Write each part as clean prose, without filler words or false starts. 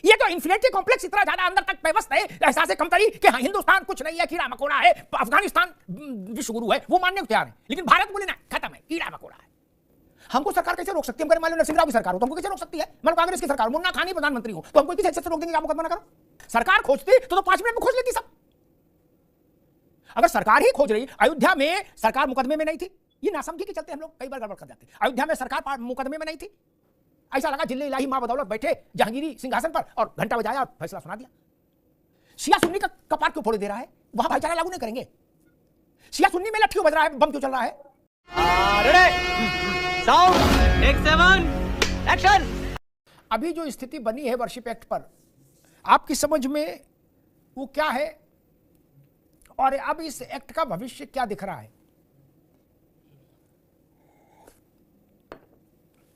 ये तो infinity complex इतना ज्यादा अंदर तक व्यवस्थ है, एहसास कमतरी कि हाँ हिंदुस्तान कुछ नहीं है, कीड़ा मकोड़ा है, अफगानिस्तान विश्व गुरु है, वो मानने को तैयार है। लेकिन भारत बोले ना खत्म है, कीड़ा मकोड़ा है। हमको सरकार कैसे रोक सकती है? मान लो नरसिंह राव की सरकार हो तो हमको कैसे रोक सकती है? मान लो कांग्रेस की सरकार, मुन्ना खान ही प्रधानमंत्री हो तो हमको किस हैसियत से रोक देंगे? आप मुकदमा ना करो। सरकार खोजती तो 5 मिनट में खोज लेती सब। अगर सरकार ही खोज रही, अयोध्या में सरकार मुकदमे में नहीं थी, ये नासमझी के चलते हम लोग कई बार गड़बड़ कर जाते हैं। अयोध्या में सरकार मुकदमे में नहीं थी, ऐसा लगा जिले इलाही मां बदौलत बैठे जहांगीरी सिंहासन पर और घंटा बजाया और फैसला सुना दिया। शिया सुन्नी का कपार क्यों फोड़ दे रहा है? वहां भाईचारा लागू नहीं करेंगे। शिया सुन्नी में लट्ठी बज रहा है, बम क्यों चल रहा है? एक्शन। अभी जो स्थिति बनी है वर्शिप एक्ट पर, आपकी समझ में वो क्या है और अब इस एक्ट का भविष्य क्या दिख रहा है?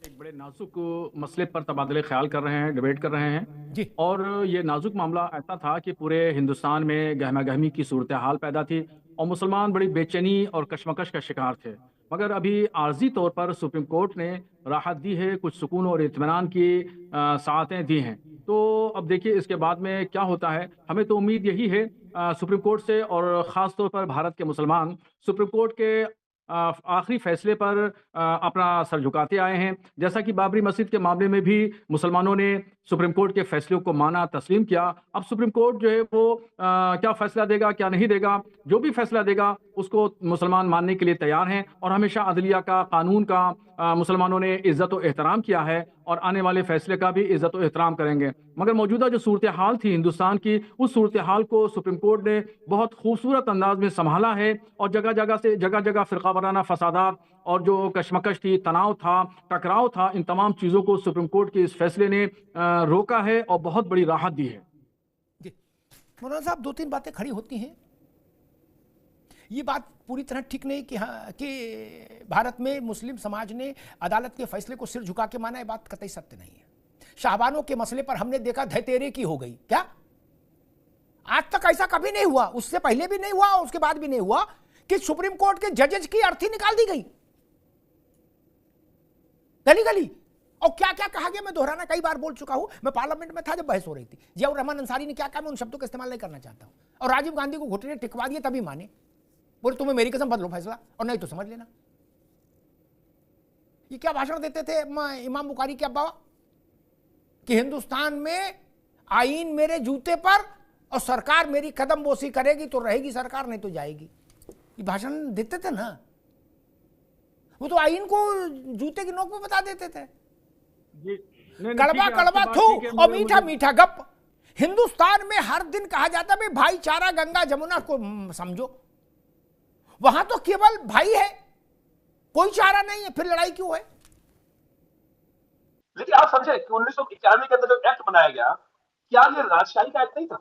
एक बड़े नाजुक मसले पर तबादले ख्याल कर रहे हैं, डिबेट कर रहे हैं जी। और ये नाजुक मामला ऐसा था कि पूरे हिंदुस्तान में गहमा गहमी की सूरत हाल पैदा थी और मुसलमान बड़ी बेचैनी और कशमकश का शिकार थे। मगर अभी आर्जी तौर पर सुप्रीम कोर्ट ने राहत दी है, कुछ सुकून और इत्मीनान की साअतें दी हैं। तो अब देखिए इसके बाद में क्या होता है। हमें तो उम्मीद यही है सुप्रीम कोर्ट से, और ख़ास तौर पर भारत के मुसलमान सुप्रीम कोर्ट के आखिरी फैसले पर अपना सर झुकाते आए हैं। जैसा कि बाबरी मस्जिद के मामले में भी मुसलमानों ने सुप्रीम कोर्ट के फैसले को माना, तस्लीम किया। अब सुप्रीम कोर्ट जो है वो क्या फैसला देगा, क्या नहीं देगा, जो भी फैसला देगा उसको मुसलमान मानने के लिए तैयार हैं। और हमेशा अदलिया का, कानून का मुसलमानों ने इज्जत और एहतराम किया है और आने वाले फैसले का भी इज्जत और एहतराम करेंगे। मगर मौजूदा जो सूरत हाल थी हिंदुस्तान की, उस सूरत हाल को सुप्रीम कोर्ट ने बहुत खूबसूरत अंदाज में संभाला है और जगह जगह फ़िरका वाराना फसादात और जो कशमकश थी, तनाव था, टकराव था, इन तमाम चीज़ों को सुप्रीम कोर्ट के इस फैसले ने रोका है और बहुत बड़ी राहत दी है। जी मौलाना साहब, 2-3 बातें खड़ी होती हैं। ये बात पूरी तरह ठीक नहीं कि हाँ कि भारत में मुस्लिम समाज ने अदालत के फैसले को सिर झुका के माना, ये बात कतई सत्य नहीं है। शाहबानों के मसले पर हमने देखा धैतेरे की हो गई। क्या आज तक ऐसा कभी नहीं हुआ? उससे पहले भी नहीं हुआ और उसके बाद भी नहीं हुआ कि सुप्रीम कोर्ट के जजेस की अर्थी निकाल दी गई गली गली। और क्या क्या कहा गया मैं दोहराना कई बार बोल चुका हूं। मैं पार्लियामेंट में था जब बहस हो रही थी, जियाउर रहमान अंसारी ने क्या कहा मैं उन शब्दों का इस्तेमाल नहीं करना चाहता हूं। और राजीव गांधी को घुटने टिकवा दिए तभी माने, बोले तुम्हें मेरी कसम बदलो फैसला और नहीं तो समझ लेना। ये क्या भाषण देते थे इमाम बुखारी के अब्बा कि हिंदुस्तान में आईन मेरे जूते पर और सरकार मेरी कदम बोसी करेगी तो रहेगी सरकार, नहीं तो जाएगी। ये भाषण देते थे ना, वो तो आईन को जूते की नोक पे बता देते थे। कड़वा कड़वा थू और मीठा मीठा गप। हिंदुस्तान में हर दिन कहा जाता है भाईचारा गंगा जमुना को समझो, वहां तो केवल भाई है, कोई चारा नहीं है, फिर लड़ाई क्यों है? लेकिन आप समझे कि 1991 के अंदर जो एक्ट बनाया गया, क्या ये राजशाही का एक्ट नहीं था?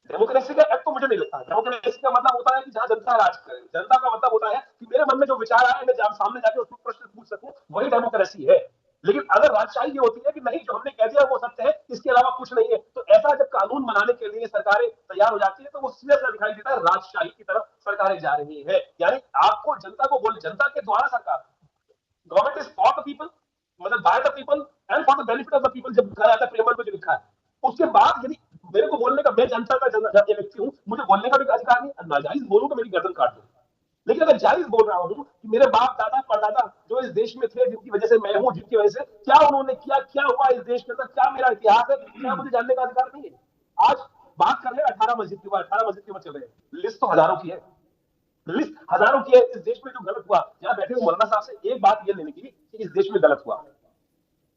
डेमोक्रेसी का एक्ट तो मुझे नहीं लगता। डेमोक्रेसी का मतलब होता है कि जहां जनता राज करे। जनता का मतलब होता है कि मेरे मन में जो विचार आए मैं सामने जाके उसको प्रश्न पूछ सकूं, वही डेमोक्रेसी है। लेकिन अगर राजशाही ये होती है कि नहीं जो हमने कह दिया वो सत्य है, इसके अलावा कुछ नहीं है, तो ऐसा जब कानून बनाने के लिए सरकारें तैयार हो जाती है तो वो सीधे सीधा दिखाई देता है राजशाही की तरफ सरकारें जा रही है। यानी आपको जनता को बोल, जनता के द्वारा सरकार, government is for the people, मतलब by the people and for the benefit of the people, जब कहा जाता है प्रेमल में जो लिखा है। उसके बाद यदि मेरे को बोलने का, मैं जनता का व्यक्ति हूं, मुझे बोलने का भी अधिकार नहीं, नाजायज बोलूं तो मेरी गर्दन काट दो। लेकिन अगर जायज बोल रहा हूं कि मेरे बाप दादा परदादा जो इस देश में थे, जिनकी वजह से मैं हूं, जिनकी वजह से क्या उन्होंने किया, क्या हुआ इस देश के अंदर, क्या मेरा इतिहास है, क्या मुझे जानने का अधिकार नहीं है? आज बात कर ले 18 मस्जिद की, 18 मस्जिद की बात चल रही है, लिस्ट तो हजारों की है, लिस्ट हजारों की है। इस देश में जो गलत हुआ, यहाँ बैठे हुए मौलाना साहब से एक बात ये लेने की कि इस देश में गलत हुआ।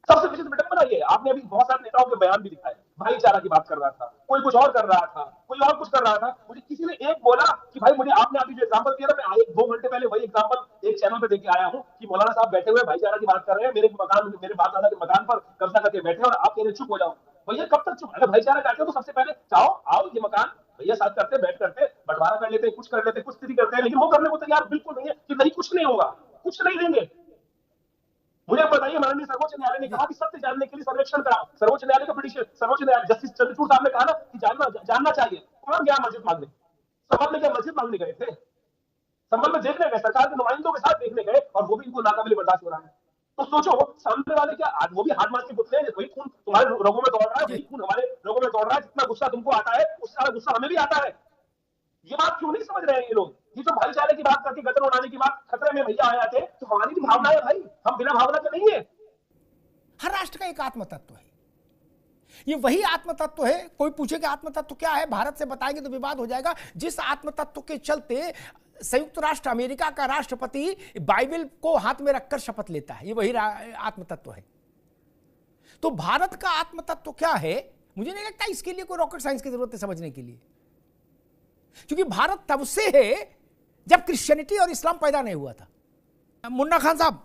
सबसे विचित्र विडंबना ये है, आपने अभी बहुत सारे नेताओं के बयान भी दिखाए, भाईचारा की बात कर रहा था, कोई कुछ और कर रहा था, कोई और कुछ कर रहा था। मुझे किसी ने एक बोला कि भाई मुझे आपने अभी जो एग्जांपल दिया ना, मैं 1-2 घंटे पहले वही एग्जांपल एक चैनल पे देके आया हूं कि मौलाना साहब बैठे हुए भाईचारा की बात कर रहे हैं, मेरे मकान, मेरे बाप दादा के मकान पर कब्जा करके बैठे और आप कह रहे चुप हो जाओ। भैया कब तक चुप? अगर भाईचारा चाहते हो तो सबसे पहले चाहो आओ ये मकान भैया साथ करते, बैठ करते बंटवारा कर लेते, कुछ कर लेते, कुछ स्थिति करते हैं। लेकिन वो करने को तैयार बिल्कुल नहीं है कि नहीं कुछ नहीं होगा, कुछ नहीं देंगे। मुझे बताइए, माननीय सर्वोच्च न्यायालय ने कहा कि सत्य जानने के लिए सर्वेक्षण कराओ। सर्वोच्च न्यायालय का पिटीशन, सर्वोच्च न्यायालय जस्टिस चंद्रचूड़ साहब ने कहा ना कि जानना चाहिए। कौन गया मस्जिद मांगने? संभल में क्या मस्जिद मांगने गए थे? संभल में देखने गए, सरकार के नुमाइंदों के साथ देखने गए और वो भी इनको नाकाबिले बर्दाश्त हो रहा है। तो सोचो सामने वाले क्या आज वो भी हाथ मार के पुतले हैं, वही खून तुम्हारे रगों में दौड़ रहा है, वही खून हमारे रगों में दौड़ रहा है, जितना गुस्सा तुमको आता है उससे ज्यादा गुस्सा हमें भी आता है। ये बात क्यों नहीं समझ रहे हैं ये लोग? ये जो भाईचारे की बात करके गदर उड़ाने की बात, खतरे में भैया आ जाते हैं, तो हमारी भी भावना है भाई, हम बिना भावना के नहीं है। हर राष्ट्र का एक आत्म तत्व है, ये वही आत्म तत्व है। कोई पूछे कि आत्म तत्व क्या है, भारत से बताएंगे तो विवाद हो जाएगा। जिस आत्म तत्व के चलते संयुक्त राष्ट्र अमेरिका का राष्ट्रपति बाइबल को हाथ में रखकर शपथ लेता है, ये वही आत्म तत्व है। तो भारत का आत्म तत्व क्या है, मुझे नहीं लगता इसके लिए कोई रॉकेट साइंस की जरूरत है समझने के लिए, क्योंकि भारत तब से है जब क्रिश्चियनिटी और इस्लाम पैदा नहीं हुआ था। मुन्ना खान साहब,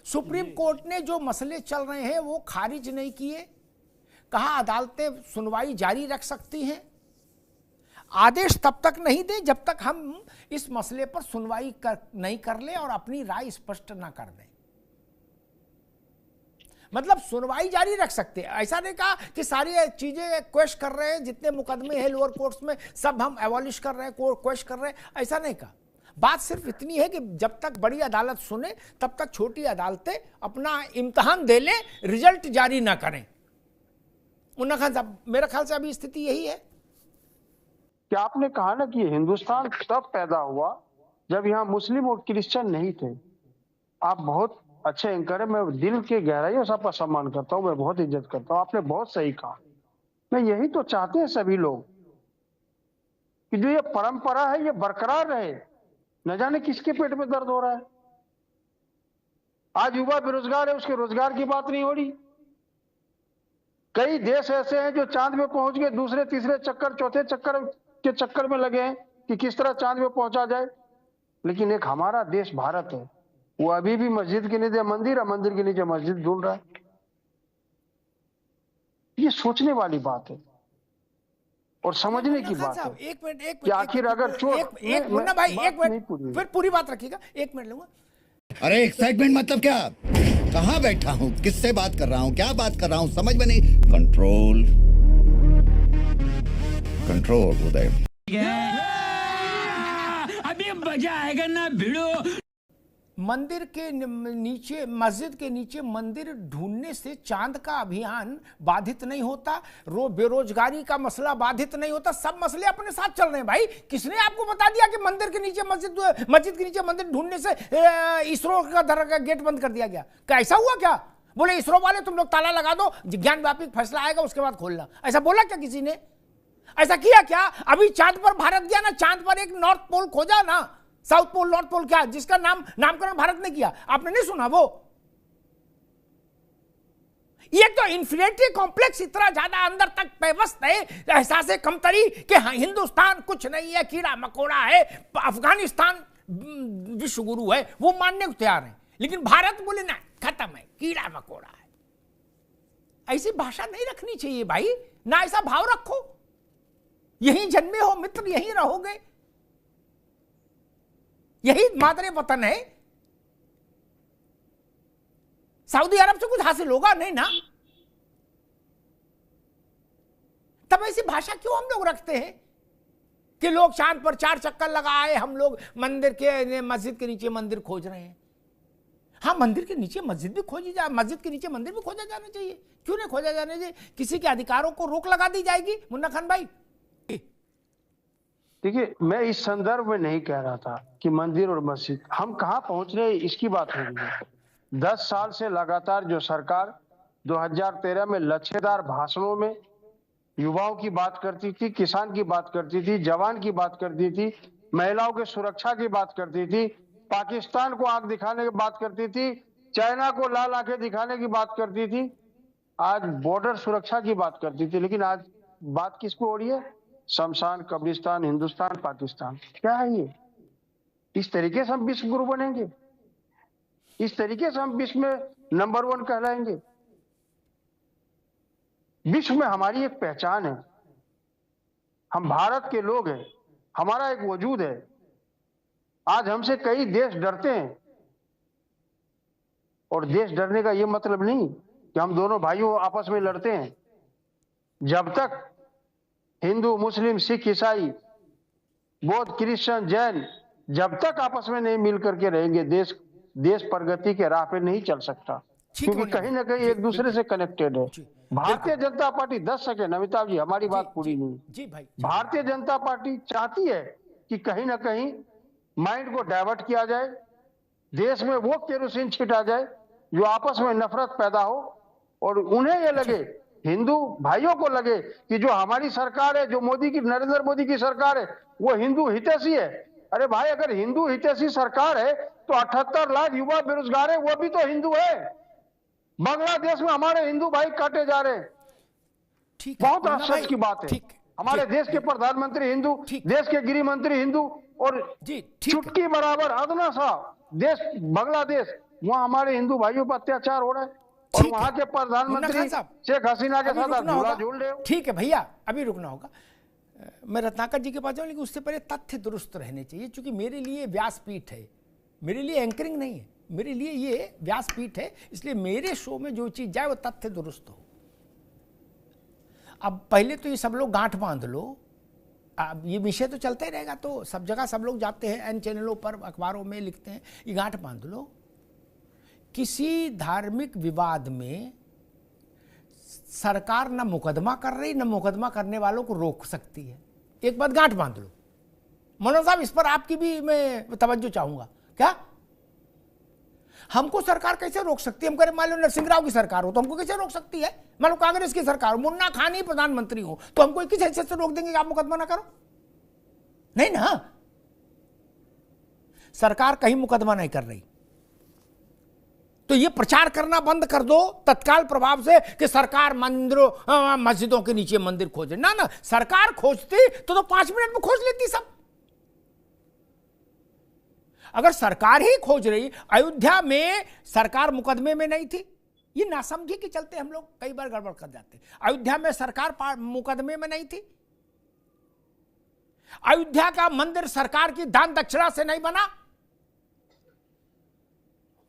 सुप्रीम कोर्ट ने जो मसले चल रहे हैं वो खारिज नहीं किए, कहा अदालतें सुनवाई जारी रख सकती हैं, आदेश तब तक नहीं दे जब तक हम इस मसले पर सुनवाई नहीं कर ले और अपनी राय स्पष्ट ना कर दें। मतलब सुनवाई जारी रख सकते हैं, ऐसा नहीं कहा कि सारी चीजें क्वेश कर रहे हैं, जितने मुकदमे हैं लोअर कोर्ट्स में सब हम एबॉलिश कर रहे हैं, क्वेश कर रहे हैं, ऐसा नहीं कहा। बात सिर्फ इतनी है कि जब तक बड़ी अदालत सुने तब तक छोटी अदालतें अपना इम्तिहान दे ले, रिजल्ट जारी ना करें। मुन्ना खान साहब, मेरा ख्याल से अभी स्थिति यही है। क्या आपने कहा ना कि हिंदुस्तान तब पैदा हुआ जब यहाँ मुस्लिम और क्रिश्चियन नहीं थे। आप बहुत अच्छे एंकर है, मैं दिल के गहराइयों से आपका सम्मान करता हूँ, मैं बहुत इज्जत करता हूँ, आपने बहुत सही कहा। मैं यही तो चाहते हैं सभी लोग कि जो ये परंपरा है ये बरकरार रहे। न जाने किसके पेट में दर्द हो रहा है। आज युवा बेरोजगार है, उसके रोजगार की बात नहीं हो रही। कई देश ऐसे हैं जो चांद में पहुंच गए, दूसरे तीसरे चक्कर चौथे चक्कर के चक्कर में लगे हैं कि किस तरह चांद में पहुंचा जाए। लेकिन एक हमारा देश भारत है, वो अभी भी मस्जिद के नीचे मंदिर है, मंदिर के नीचे मस्जिद ढूंढ रहा है। ये सोचने वाली बात है और समझने की बात है। एक मिनट कि आखिर अगर मुन्ना भाई एक मिनट, फिर पूरी बात रखिएगा, एक मिनट लूंगा। अरे एक्साइटमेंट मतलब क्या? कहाँ बैठा हूँ, किससे बात कर रहा हूँ, क्या बात कर रहा हूँ, समझ में नहीं। कंट्रोल कंट्रोल उदय, अभी मजा आएगा ना भिड़ो। मंदिर के नीचे, मस्जिद के नीचे मंदिर ढूंढने से चांद का अभियान बाधित नहीं होता, बेरोजगारी का मसला बाधित नहीं होता, सब मसले अपने साथ चल रहे हैं भाई। किसने आपको बता दिया कि मंदिर के नीचे मस्जिद के नीचे मंदिर ढूंढने से इसरो का गेट बंद कर दिया गया? क्या ऐसा हुआ क्या? बोले इसरो वाले तुम लोग ताला लगा दो, ज्ञान व्यापी फैसला आएगा उसके बाद खोलना, ऐसा बोला क्या किसी ने? ऐसा किया क्या? अभी चांद पर भारत गया ना, चांद पर एक नॉर्थ पोल खोजा ना, साउथ पोल नॉर्थ पोल, क्या जिसका नामकरण भारत ने किया, आपने नहीं सुना? वो ये तो इंफिनिटी कॉम्प्लेक्स इतना ज्यादा अंदर तक पेवस्त है, एहसास कमतरी कि हाँ हिंदुस्तान कुछ नहीं है, कीड़ा मकोड़ा है, अफगानिस्तान विश्व गुरु है, वो मानने को तैयार है। लेकिन भारत बोले ना खत्म है, कीड़ा मकोड़ा है। ऐसी भाषा नहीं रखनी चाहिए भाई, ना ऐसा भाव रखो। यहीं जन्मे हो मित्र, यहीं रहोगे, यही मादरे वतन है। सऊदी अरब से कुछ हासिल होगा नहीं ना, तब ऐसी भाषा क्यों हम लोग रखते हैं कि लोग चांद पर 4 चक्कर लगाए, हम लोग मंदिर के मस्जिद के नीचे मंदिर खोज रहे हैं। हाँ, मंदिर के नीचे मस्जिद भी खोजी जाए, मस्जिद के नीचे मंदिर भी खोजा जाना चाहिए, क्यों नहीं खोजा जाना चाहिए? किसी के अधिकारों को रोक लगा दी जाएगी? मुन्ना खान भाई, देखिए, मैं इस संदर्भ में नहीं कह रहा था कि मंदिर और मस्जिद, हम कहां पहुंच रहे हैं इसकी बात हो रही है। 10 साल से लगातार जो सरकार 2013 में लच्छेदार भाषणों में युवाओं की बात करती थी, किसान की बात करती थी, जवान की बात करती थी, महिलाओं की सुरक्षा की बात करती थी, पाकिस्तान को आंख दिखाने की बात करती थी, चाइना को लाल आंखें दिखाने की बात करती थी, आज बॉर्डर सुरक्षा की बात करती थी। लेकिन आज बात किसको हो रही है? शमशान, कब्रिस्तान, हिंदुस्तान, पाकिस्तान। क्या है ये? इस तरीके से हम विश्व गुरु बनेंगे? इस तरीके से हम विश्व में नंबर 1 कहलाएंगे? विश्व में हमारी एक पहचान है, हम भारत के लोग हैं, हमारा एक वजूद है। आज हमसे कई देश डरते हैं, और देश डरने का यह मतलब नहीं कि हम दोनों भाइयों आपस में लड़ते हैं। जब तक हिंदू, मुस्लिम, सिख, ईसाई, बौद्ध, क्रिश्चियन, जैन जब तक आपस में नहीं मिल करके रहेंगे, देश देश प्रगति के राह पे नहीं चल सकता, ठीक है, क्योंकि कहीं ना कहीं एक दूसरे से कनेक्टेड है। भारतीय जनता पार्टी 10 सेकेंड अमिताभ जी, हमारी बात पूरी नहीं। जी भाई, भारतीय जनता पार्टी चाहती है कि कहीं ना कहीं माइंड को डाइवर्ट किया जाए, देश में वो केरोसिन छिटा जाए जो आपस में नफरत पैदा हो, और उन्हें ये लगे, हिंदू भाइयों को लगे कि जो हमारी सरकार है, जो मोदी की, नरेंद्र मोदी की सरकार है, वो हिंदू हितैषी है। अरे भाई, अगर हिंदू हितैषी सरकार है तो 78 लाख युवा बेरोजगार है, वो भी तो हिंदू है। बांग्लादेश में हमारे हिंदू भाई काटे जा रहे हैं। ठीक है, बहुत आश्चर्य की बात है। हमारे देश के प्रधानमंत्री हिंदू, देश के गृह मंत्री हिंदू, और चुटकी बराबर अदना सा देश बांग्लादेश, वहां हमारे हिंदू भाइयों पर अत्याचार हो रहा है, और वहां के प्रधानमंत्री शेख हसीना के साथ झूला झूल रहे हो। ठीक है भैया, अभी रुकना होगा। मैं रत्नाकर जी के पास जाऊं, लेकिन उससे पहले तथ्य दुरुस्त रहने चाहिए, क्योंकि मेरे लिए व्यासपीठ है, मेरे लिए एंकरिंग नहीं है, मेरे लिए ये व्यासपीठ है। इसलिए मेरे शो में जो चीज जाए वो तथ्य दुरुस्त हो। अब पहले तो ये सब लोग गांठ बांध लो, अब ये विषय तो चलते रहेगा, तो सब जगह सब लोग जाते हैं, एन चैनलों पर, अखबारों में लिखते हैं, ये गांठ बांध लो। किसी धार्मिक विवाद में सरकार न मुकदमा कर रही, न मुकदमा करने वालों को रोक सकती है। एक बात गांठ बांध लो। मनोज साहब, इस पर आपकी भी मैं तवज्जो चाहूंगा। क्या हमको सरकार कैसे रोक सकती है? हम कह मान लो नरसिंह राव की सरकार हो तो हमको कैसे रोक सकती है? मान लो कांग्रेस की सरकार हो, मुन्ना खान ही प्रधानमंत्री हो, तो हमको किस हैसियत से रोक देंगे कि आप मुकदमा ना करो? नहीं ना, सरकार कहीं मुकदमा नहीं कर रही, तो ये प्रचार करना बंद कर दो तत्काल प्रभाव से कि सरकार मंदिरों मस्जिदों के नीचे मंदिर खोजे। ना ना, सरकार खोजती तो 5 मिनट में खोज लेती सब। अगर सरकार ही खोज रही, अयोध्या में सरकार मुकदमे में नहीं थी, ये नासमझी के चलते हम लोग कई बार गड़बड़ कर जाते। अयोध्या में सरकार मुकदमे में नहीं थी, अयोध्या का मंदिर सरकार की दान दक्षिणा से नहीं बना।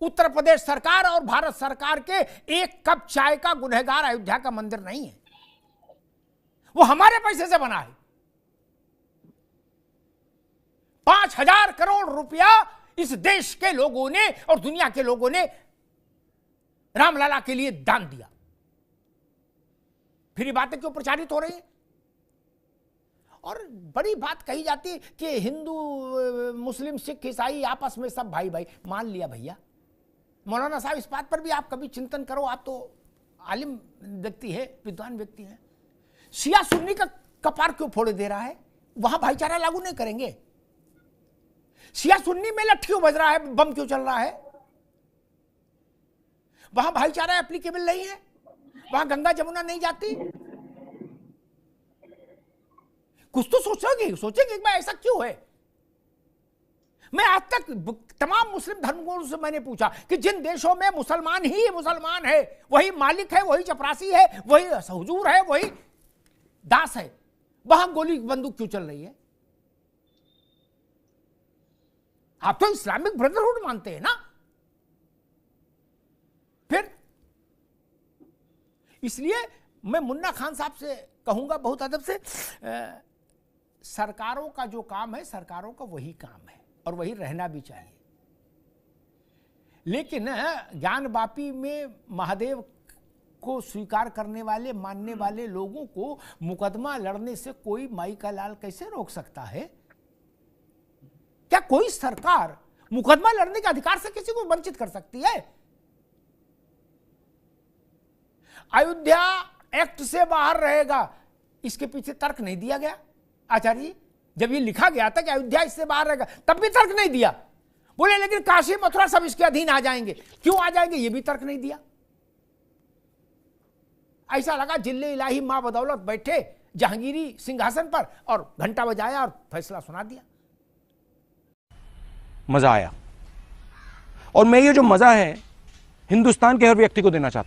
उत्तर प्रदेश सरकार और भारत सरकार के एक कप चाय का गुनहगार अयोध्या का मंदिर नहीं है, वो हमारे पैसे से बना है। 5,000 करोड़ रुपया इस देश के लोगों ने और दुनिया के लोगों ने रामलला के लिए दान दिया। फिर ये बातें क्यों प्रचारित हो रही है? और बड़ी बात कही जाती है कि हिंदू मुस्लिम सिख ईसाई आपस में सब भाई भाई। मान लिया भैया, मौलाना साहब इस बात पर भी आप कभी चिंतन करो, आप तो आलिम व्यक्ति है, विद्वान व्यक्ति है। शिया सुन्नी का कपार क्यों फोड़ दे रहा है? वहां भाईचारा लागू नहीं करेंगे। शिया सुन्नी में लठ क्यों बज रहा है, बम क्यों चल रहा है? वहां भाईचारा एप्लीकेबल नहीं है, वहां गंगा जमुना नहीं जाती। कुछ तो सोचेंगे एक बार ऐसा क्यों है? मैं आज तक तमाम मुस्लिम धर्मगुरुओं से मैंने पूछा कि जिन देशों में मुसलमान ही मुसलमान है, वही मालिक है, वही चपरासी है, वही हुजूर है, वही दास है, वहां गोली बंदूक क्यों चल रही है? आप तो इस्लामिक ब्रदरहुड मानते हैं ना? फिर इसलिए मैं मुन्ना खान साहब से कहूंगा बहुत अदब से, सरकारों का जो काम है, सरकारों का वही काम है और वही रहना भी चाहिए। लेकिन ज्ञानवापी में महादेव को स्वीकार करने वाले, मानने वाले लोगों को मुकदमा लड़ने से कोई माई का लाल कैसे रोक सकता है? क्या कोई सरकार मुकदमा लड़ने के अधिकार से किसी को वंचित कर सकती है? अयोध्या एक्ट से बाहर रहेगा, इसके पीछे तर्क नहीं दिया गया। आचार्य, जब ये लिखा गया था कि अयोध्या इससे बाहर रहेगा, तब भी तर्क नहीं दिया। बोले लेकिन काशी मथुरा सब इसके अधीन आ जाएंगे। क्यों आ जाएंगे, ये भी तर्क नहीं दिया। ऐसा लगा जिले इलाही मां बदौलत बैठे जहांगीरी सिंहासन पर और घंटा बजाया और फैसला सुना दिया। मजा आया, और मैं ये जो मजा है हिंदुस्तान के हर व्यक्ति को देना चाहता हूं।